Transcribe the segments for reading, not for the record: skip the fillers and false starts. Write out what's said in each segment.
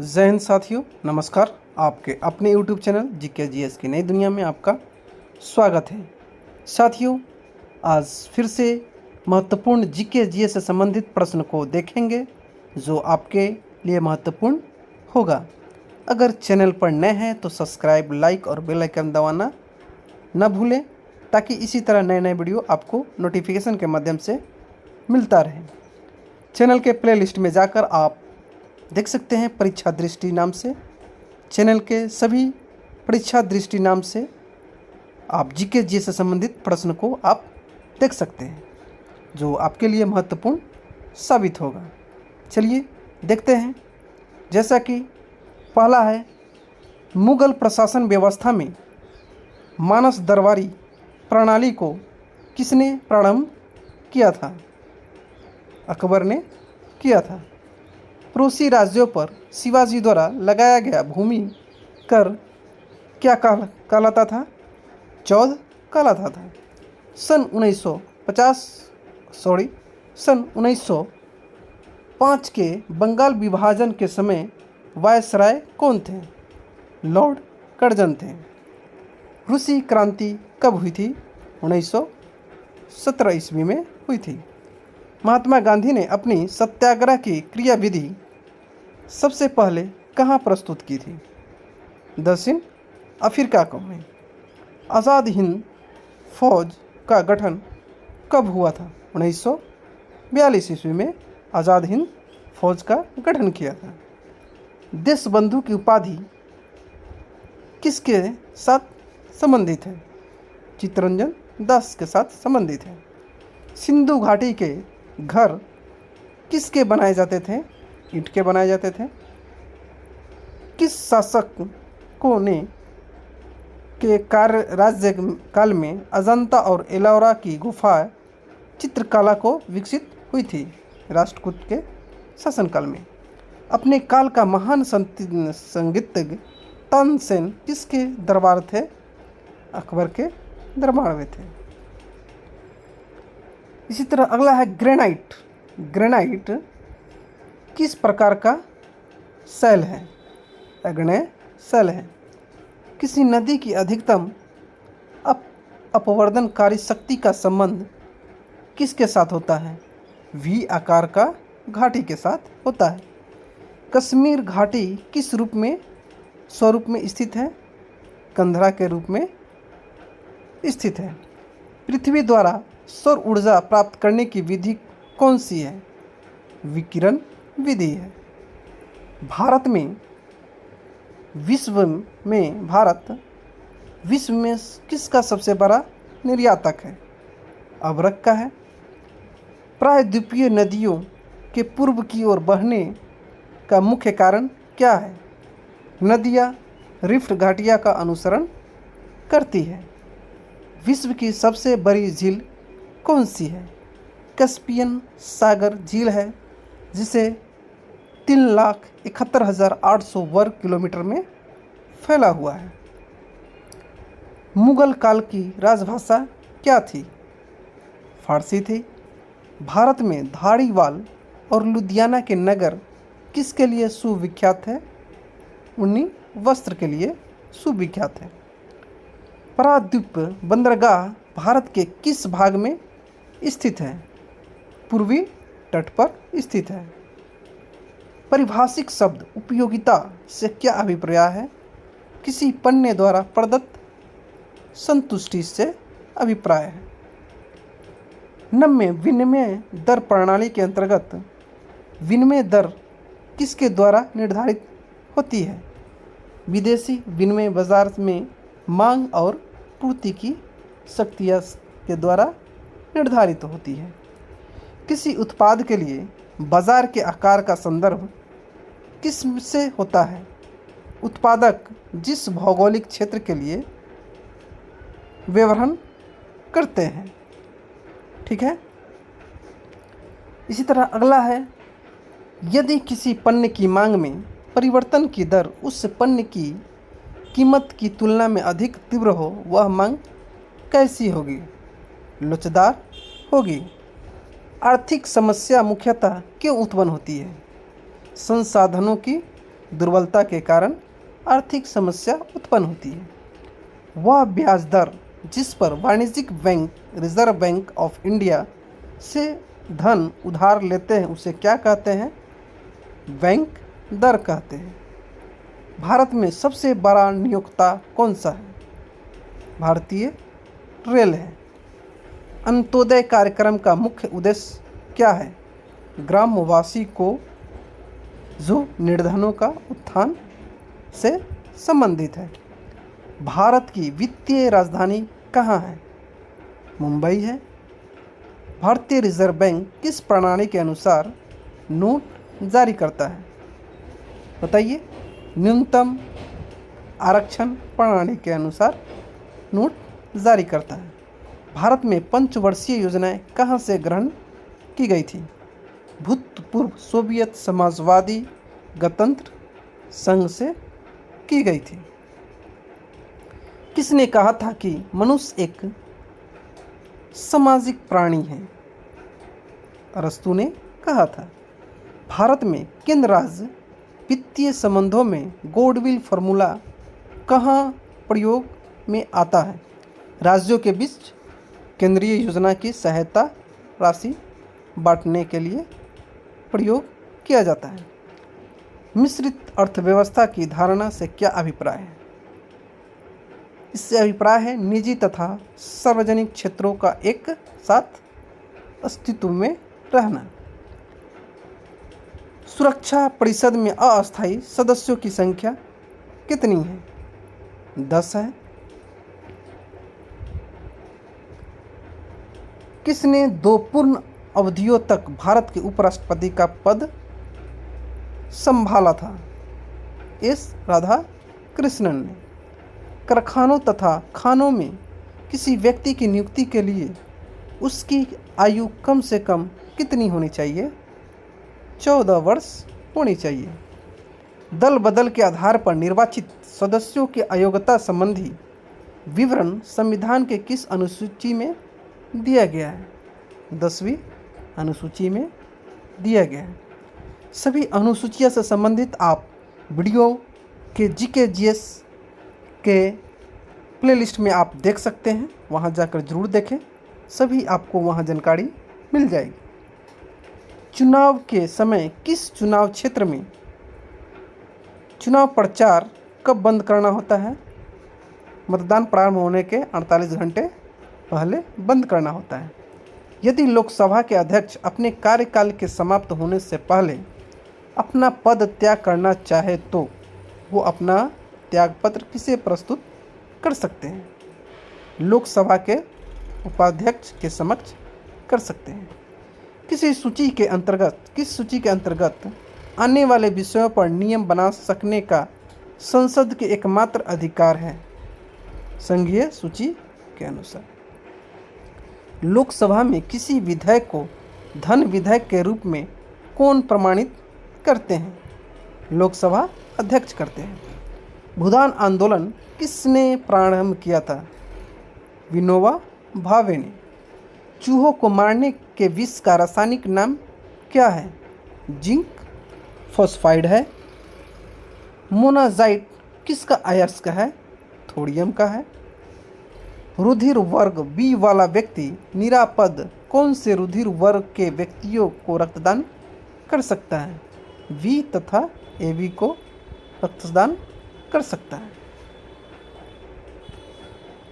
जय हिंद साथियों, नमस्कार। आपके अपने यूट्यूब चैनल जीके जीएस की नई दुनिया में आपका स्वागत है। साथियों, आज फिर से महत्वपूर्ण जीके जीएस से संबंधित प्रश्न को देखेंगे जो आपके लिए महत्वपूर्ण होगा। अगर चैनल पर नए हैं तो सब्सक्राइब, लाइक और बेल आइकन दबाना न भूलें ताकि इसी तरह नए नए वीडियो आपको नोटिफिकेशन के माध्यम से मिलता रहे। चैनल के प्लेलिस्ट में जाकर आप देख सकते हैं परीक्षा दृष्टि नाम से। चैनल के सभी परीक्षा दृष्टि नाम से आप जीके जी से संबंधित प्रश्न को आप देख सकते हैं जो आपके लिए महत्वपूर्ण साबित होगा। चलिए देखते हैं। जैसा कि पहला है, मुगल प्रशासन व्यवस्था में मानस दरबारी प्रणाली को किसने प्रारंभ किया था? अकबर ने किया था। पड़ोसी राज्यों पर शिवाजी द्वारा लगाया गया भूमि कर क्या कहलाता था? चौध कहलाता था। सन 1905 के बंगाल विभाजन के समय वायसराय कौन थे? लॉर्ड कर्जन थे। रूसी क्रांति कब हुई थी? 1917 ईस्वी में हुई थी। महात्मा गांधी ने अपनी सत्याग्रह की क्रियाविधि सबसे पहले कहाँ प्रस्तुत की थी? दक्षिण अफ्रीका में। आज़ाद हिंद फौज का गठन कब हुआ था? 1942 ईस्वी में आज़ाद हिंद फौज का गठन किया था। देशबंधु की उपाधि किसके साथ संबंधित है? चित्तरंजन दास के साथ संबंधित है। सिंधु घाटी के घर किसके बनाए जाते थे? ईंट के बनाए जाते थे। किस शासकों ने के राज्य काल में अजंता और एलोरा की गुफा चित्रकला को विकसित हुई थी? राष्ट्रकूट के शासनकाल में। अपने काल का महान संगीतज्ञ तानसेन किसके दरबार थे? अकबर के दरबार में थे। इसी तरह अगला है ग्रेनाइट। ग्रेनाइट किस प्रकार का शैल है? आग्नेय शैल है। किसी नदी की अधिकतम अपवर्तनकारी शक्ति का संबंध किसके साथ होता है? वी आकार का घाटी के साथ होता है। कश्मीर घाटी किस स्वरूप में स्थित है? कंधरा के रूप में स्थित है। पृथ्वी द्वारा सौर ऊर्जा प्राप्त करने की विधि कौन सी है? विकिरण विधि है। भारत विश्व में किसका सबसे बड़ा निर्यातक है? अभ्रक का है। प्रायद्वीपीय नदियों के पूर्व की ओर बहने का मुख्य कारण क्या है? नदियाँ रिफ्ट घाटिया का अनुसरण करती है। विश्व की सबसे बड़ी झील कौन सी है? कैस्पियन सागर झील है जिसे 3,71,800 वर्ग किलोमीटर में फैला हुआ है। मुगल काल की राजभाषा क्या थी? फारसी थी। भारत में धारीवाल और लुधियाना के नगर किसके लिए सुविख्यात है? ऊनी वस्त्र के लिए सुविख्यात है। पारादीप बंदरगाह भारत के किस भाग में स्थित है? पूर्वी तट पर स्थित है। पारिभाषिक शब्द उपयोगिता से क्या अभिप्राय है? किसी पन्ने द्वारा प्रदत्त संतुष्टि से अभिप्राय है। नम्य विनिमय दर प्रणाली के अंतर्गत विनिमय दर किसके द्वारा निर्धारित होती है? विदेशी विनिमय बाजार में मांग और पूर्ति की शक्तियों के द्वारा निर्धारित होती है। किसी उत्पाद के लिए बाजार के आकार का संदर्भ किस से होता है? उत्पादक जिस भौगोलिक क्षेत्र के लिए व्यवहार करते हैं। ठीक है। इसी तरह अगला है, यदि किसी पण्य की मांग में परिवर्तन की दर उस पण्य की कीमत की तुलना में अधिक तीव्र हो, वह मांग कैसी होगी? लोचदार होगी। आर्थिक समस्या मुख्यतः क्यों उत्पन्न होती है? संसाधनों की दुर्बलता के कारण आर्थिक समस्या उत्पन्न होती है। वह ब्याज दर जिस पर वाणिज्यिक bank reserve bank of India से धन उधार लेते हैं उसे क्या कहते हैं? बैंक दर कहते हैं। भारत में सबसे बड़ा नियोक्ता कौन सा है? भारतीय रेल है। अंत्योदय कार्यक्रम का मुख्य उद्देश्य क्या है? ग्रामवासी को जो निर्धनों का उत्थान से संबंधित है। भारत की वित्तीय राजधानी कहाँ है? मुंबई है। भारतीय रिजर्व बैंक किस प्रणाली के अनुसार नोट जारी करता है? बताइए। न्यूनतम आरक्षण प्रणाली के अनुसार नोट जारी करता है। भारत में पंचवर्षीय योजनाएं कहाँ से ग्रहण की गई थी? भूतपूर्व सोवियत समाजवादी गणतंत्र संघ से की गई थी। किसने कहा था कि मनुष्य एक सामाजिक प्राणी है? अरस्तु ने कहा था। भारत में केंद्र राज्य वित्तीय संबंधों में गोडविल फॉर्मूला कहाँ प्रयोग में आता है? राज्यों के बीच केंद्रीय योजना की सहायता राशि बांटने के लिए प्रयोग किया जाता है। मिश्रित अर्थव्यवस्था की धारणा से क्या अभिप्राय है? इससे अभिप्राय है निजी तथा सार्वजनिक क्षेत्रों का एक साथ अस्तित्व में रहना। सुरक्षा परिषद में अस्थायी सदस्यों की संख्या कितनी है? 10 है। किसने 2 पूर्ण अवधियों तक भारत के उपराष्ट्रपति का पद संभाला था? एस राधाकृष्णन ने। कारखानों तथा खानों में किसी व्यक्ति की नियुक्ति के लिए उसकी आयु कम से कम कितनी होनी चाहिए? 14 वर्ष होनी चाहिए। दल बदल के आधार पर निर्वाचित सदस्यों की अयोग्यता संबंधी विवरण संविधान के किस अनुसूची में दिया गया है? 10वीं अनुसूची में दिया गया है। सभी अनुसूचियों से संबंधित आप वीडियो के जीके जीएस के प्लेलिस्ट में आप देख सकते हैं, वहां जाकर जरूर देखें, सभी आपको वहां जानकारी मिल जाएगी। चुनाव के समय किस चुनाव क्षेत्र में चुनाव प्रचार कब बंद करना होता है? मतदान प्रारंभ होने के 48 घंटे पहले बंद करना होता है। यदि लोकसभा के अध्यक्ष अपने कार्यकाल के समाप्त होने से पहले अपना पद त्याग करना चाहे तो वो अपना त्यागपत्र किसे प्रस्तुत कर सकते हैं? लोकसभा के उपाध्यक्ष के समक्ष कर सकते हैं। किस सूची के अंतर्गत आने वाले विषयों पर नियम बना सकने का संसद के एकमात्र अधिकार है? संघीय सूची के अनुसार। लोकसभा में किसी विधेयक को धन विधेयक के रूप में कौन प्रमाणित करते हैं? लोकसभा अध्यक्ष करते हैं। भूदान आंदोलन किसने प्रारंभ किया था? विनोबा भावे ने। चूहों को मारने के विष का रासायनिक नाम क्या है? जिंक फॉस्फाइड है। मोनाजाइट किसका अयस्क है? थोडियम का है। रुधिर वर्ग बी वाला व्यक्ति निरापद कौन से रुधिर वर्ग के व्यक्तियों को रक्तदान कर सकता है? वी तथा एबी को रक्तदान कर सकता है।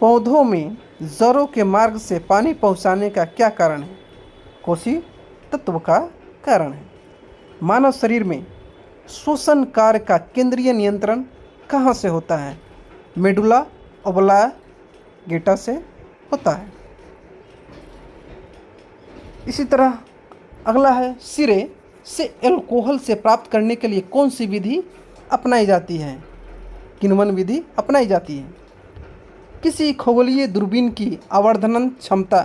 पौधों में जड़ों के मार्ग से पानी पहुंचाने का क्या कारण है? कोशी तत्व का कारण है। मानव शरीर में श्वसन कार्य का केंद्रीय नियंत्रण कहाँ से होता है? मेडुला ऑब्लांगेटा से होता है। इसी तरह अगला है, सिरे से अल्कोहल से प्राप्त करने के लिए कौन सी विधि अपनाई जाती है? किण्वन विधि अपनाई जाती है। किसी खगोलीय दूरबीन की आवर्धन क्षमता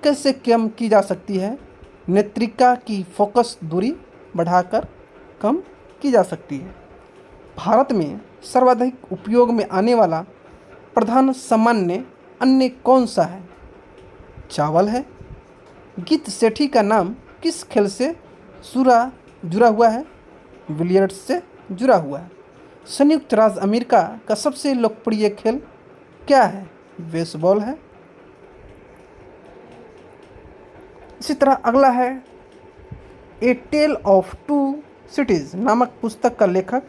कैसे कम की जा सकती है? नेत्रिका की फोकस दूरी बढ़ाकर कम की जा सकती है। भारत में सर्वाधिक उपयोग में आने वाला प्रधान सामान्य अन्न कौन सा है? चावल है। गीत सेठी का नाम किस खेल से जुड़ा हुआ है? बिलियर्ड्स से जुड़ा हुआ है। संयुक्त राज्य अमेरिका का सबसे लोकप्रिय खेल क्या है? बेसबॉल है। इसी तरह अगला है, ए टेल ऑफ टू सिटीज नामक पुस्तक का लेखक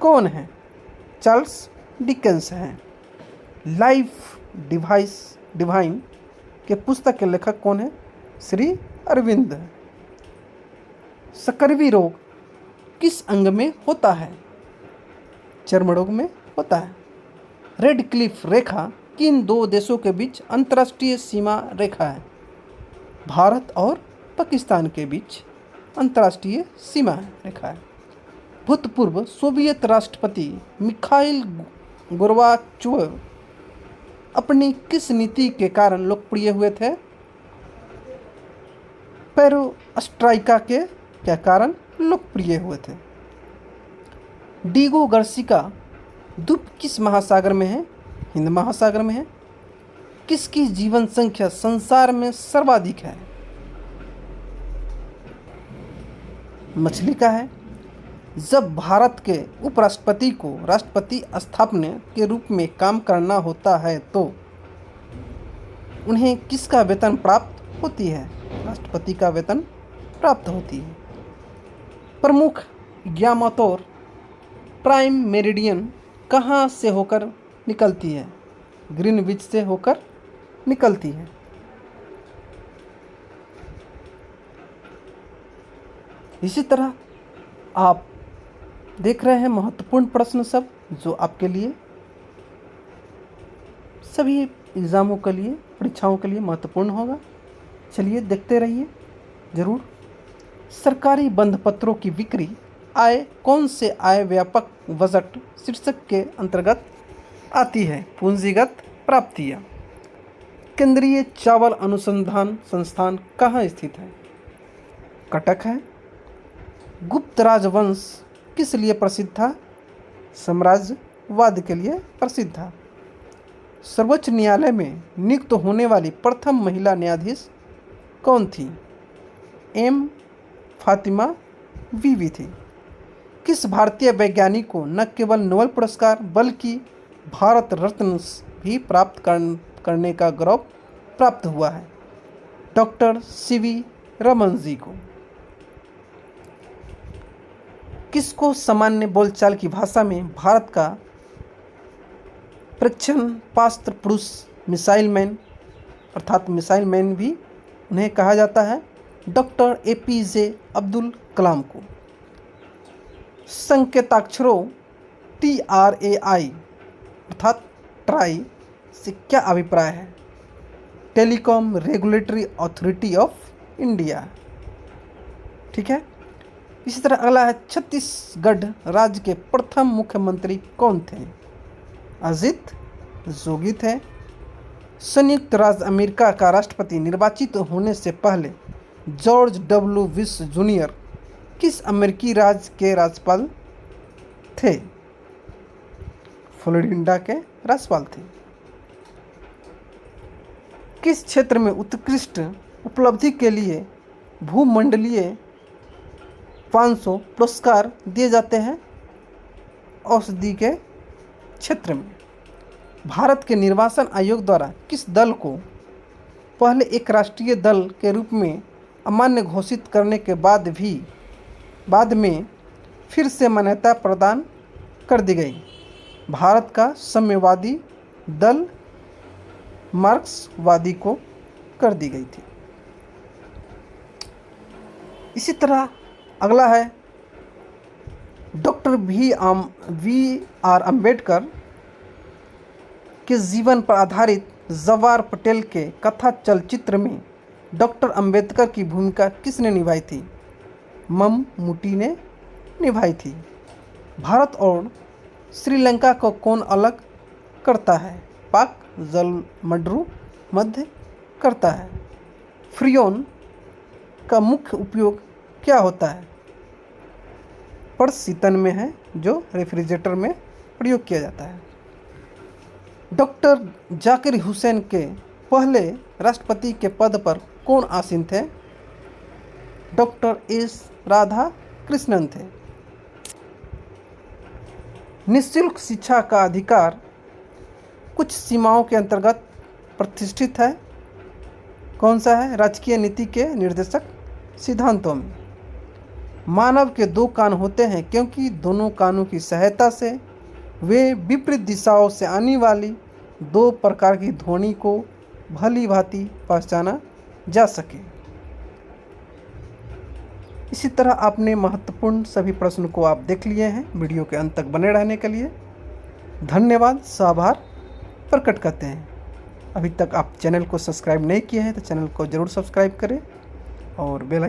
कौन है? चार्ल्स डिकेंस हैं। लाइफ डिवाइन के पुस्तक के लेखक कौन है? श्री अरविंद। सकरवी रोग किस अंग में होता है? चर्म रोग में होता है। रेड क्लिफ रेखा किन दो देशों के बीच अंतर्राष्ट्रीय सीमा रेखा है? भारत और पाकिस्तान के बीच अंतर्राष्ट्रीय सीमा रेखा है। भूतपूर्व सोवियत राष्ट्रपति मिखाइल गोर्बाचोव अपनी किस नीति के कारण लोकप्रिय हुए थे? पेरोस्ट्राइका के क्या कारण लोकप्रिय हुए थे? डीगो गार्सिया द्वीप किस महासागर में है? हिंद महासागर में है। किसकी जीवन संख्या संसार में सर्वाधिक है? मछली का है। जब भारत के उपराष्ट्रपति को राष्ट्रपति स्थापना के रूप में काम करना होता है तो उन्हें किसका वेतन प्राप्त होती है? राष्ट्रपति का वेतन प्राप्त होती है। प्रमुख ज्यामतौर प्राइम मेरिडियन कहाँ से होकर निकलती है? ग्रीनविच से होकर निकलती है। इसी तरह आप देख रहे हैं महत्वपूर्ण प्रश्न सब, जो आपके लिए सभी एग्ज़ामों के लिए, परीक्षाओं के लिए महत्वपूर्ण होगा। चलिए देखते रहिए ज़रूर। सरकारी बंधपत्रों की बिक्री आय कौन से आय व्यापक बजट शीर्षक के अंतर्गत आती है? पूंजीगत प्राप्तियाँ। केंद्रीय चावल अनुसंधान संस्थान कहाँ स्थित है? कटक है। गुप्त राजवंश किस लिए प्रसिद्ध था? साम्राज्यवाद के लिए प्रसिद्ध था। सर्वोच्च न्यायालय में नियुक्त होने वाली प्रथम महिला न्यायाधीश कौन थी? एम फातिमा बीवी थी। किस भारतीय वैज्ञानिक को न केवल नोबेल पुरस्कार बल्कि भारत रत्न भी प्राप्त करने का गौरव प्राप्त हुआ है? डॉक्टर सीवी रमन जी को। किसको सामान्य बोलचाल की भाषा में भारत का प्रेक्षण पात्र पुरुष मिसाइल मैन अर्थात मिसाइल मैन भी उन्हें कहा जाता है? डॉक्टर एपीजे अब्दुल कलाम को। संकेताक्षरों TRAI अर्थात ट्राई से क्या अभिप्राय है? Telecom regulatory authority of India. ठीक है। इसी तरह अगला है, छत्तीसगढ़ राज्य के प्रथम मुख्यमंत्री कौन थे? अजित जोगी थे। संयुक्त राज्य अमेरिका का राष्ट्रपति निर्वाचित होने से पहले जॉर्ज W बुश जूनियर किस अमेरिकी राज्य के राज्यपाल थे? फ्लोरिडा के राज्यपाल थे। किस क्षेत्र में उत्कृष्ट उपलब्धि के लिए भूमंडलीय 500 पुरस्कार दिए जाते हैं? औषधि के क्षेत्र में। भारत के निर्वाचन आयोग द्वारा किस दल को पहले एक राष्ट्रीय दल के रूप में अमान्य घोषित करने के बाद में फिर से मान्यता प्रदान कर दी गई? भारत का साम्यवादी दल मार्क्सवादी को कर दी गई थी। इसी तरह अगला है, डॉक्टर BR अम्बेडकर के जीवन पर आधारित जवाहर पटेल के कथा चलचित्र में डॉक्टर अम्बेडकर की भूमिका किसने निभाई थी? मम्मूटी ने निभाई थी। भारत और श्रीलंका को कौन अलग करता है? पाक जलमंडरू मध्य करता है। फ्रीऑन का मुख्य उपयोग क्या होता है? शीतन में है, जो रेफ्रिजरेटर में प्रयोग किया जाता है। डॉक्टर जाकिर हुसैन के पहले राष्ट्रपति के पद पर कौन आसीन थे? डॉक्टर S राधा कृष्णन थे। निःशुल्क शिक्षा का अधिकार कुछ सीमाओं के अंतर्गत प्रतिष्ठित है। कौन सा है? राजकीय नीति के निर्देशक सिद्धांतों में मानव के दो कान होते हैं, क्योंकि दोनों कानों की सहायता से वे विपरीत दिशाओं से आने वाली दो प्रकार की ध्वनि को भली भांति पहचाना जा सके। इसी तरह आपने महत्वपूर्ण सभी प्रश्न को आप देख लिए हैं। वीडियो के अंत तक बने रहने के लिए धन्यवाद, आभार प्रकट करते हैं। अभी तक आप चैनल को सब्सक्राइब नहीं किए हैं तो चैनल को ज़रूर सब्सक्राइब करें और बेल